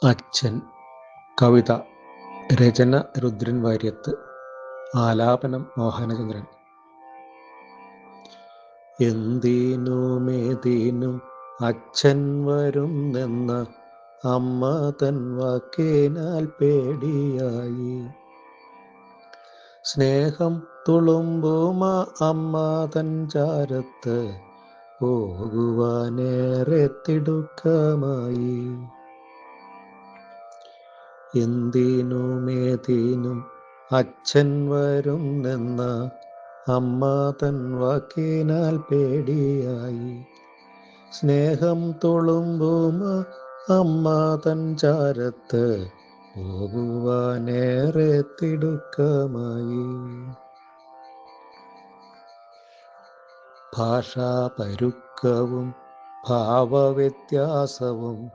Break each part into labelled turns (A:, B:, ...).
A: അച്ഛൻ. കവിത. രചന രുദ്രൻ വാര്യത്ത്. ആലാപനം മോഹനചന്ദ്രൻ. എന്തിനുമേതിനും അച്ഛൻ വരുന്നെന്ന അമ്മ തൻ വാക്കിനാൽ പേടിയായി. സ്നേഹം തുളുമ്പുമ അമ്മ തൻ ചാരത്ത് പോകുവാനേറെ തിടുക്കമായി. എന്തിനുമേതിനും അച്ഛൻ വരുന്നെന്ന അമ്മ തൻ വാക്കിനാൽ പേടിയായി. സ്നേഹം തുളുമ്പുമ അമ്മ തൻ ചാരത്ത് പോകുവാനേറെ തിടുക്കമായി. ഭാഷാപരുക്കവും ഭാവവ്യത്യാസവും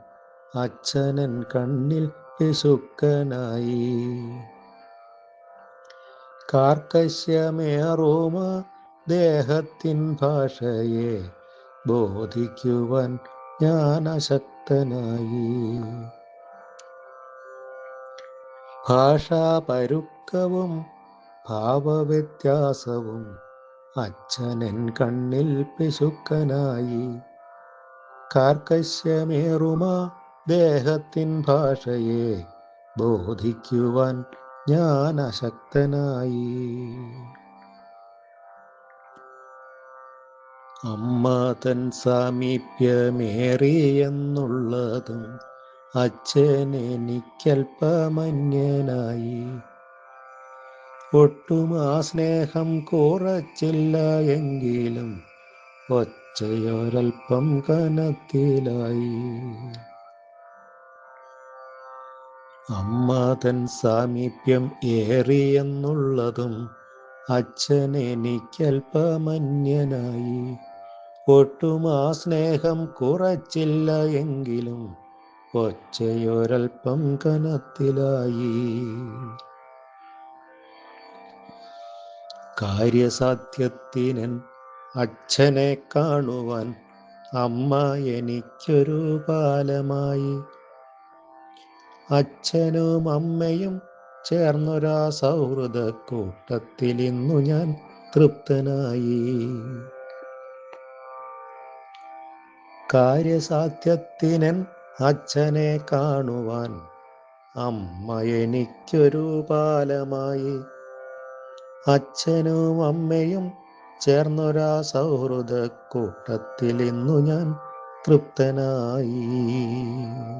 A: അച്ഛനൻ കണ്ണിൽ പിശുക്കനായി. കാർക്കശ്യമേറുമ ദേഹത്തിൻ ഭാഷയെ ബോധിക്കുവാൻ ഞാൻ അശക്തനായി. ഭാഷാപരുക്കവും ഭാവവ്യത്യാസവും അച്ഛനൻ കണ്ണിൽ പിശുക്കനായി. കാർക്കശ്യമേറുമ ദേഹത്തിൻ ഭാഷയെ ബോധിക്കുവാൻ ഞാൻ അശക്തനായി. അമ്മ തൻ സാമീപ്യമേറിയെന്നുള്ളതും അച്ഛനെനിക്കൽപ്പമന്യനായി. ഒട്ടും ആ സ്നേഹം കുറച്ചില്ല എങ്കിലും ഒച്ചയൊരൽപ്പം കനത്തിലായി. അമ്മ തൻ സാമീപ്യം ഏറിയെന്നുള്ളതും അച്ഛനെനിക്കൽപ്പമന്യനായി. ഒട്ടും ആ സ്നേഹം കുറച്ചില്ല എങ്കിലും ഒച്ചയൊരൽപ്പം കനത്തിലായി. കാര്യസാധ്യത്തിനൻ അച്ഛനെ കാണുവാൻ അമ്മ എനിക്കൊരു പാലമായി. അച്ഛനും അമ്മയും ചേർന്നൊരാ സൗഹൃദ കൂട്ടത്തിലിന്നു ഞാൻ തൃപ്തനായി. കാര്യസാധ്യത്തിനൻ അച്ഛനെ കാണുവാൻ അമ്മ എനിക്കൊരു പാലമായി. അച്ഛനും അമ്മയും ചേർന്നൊരാ സൗഹൃദ കൂട്ടത്തിലിന്നു ഞാൻ തൃപ്തനായി.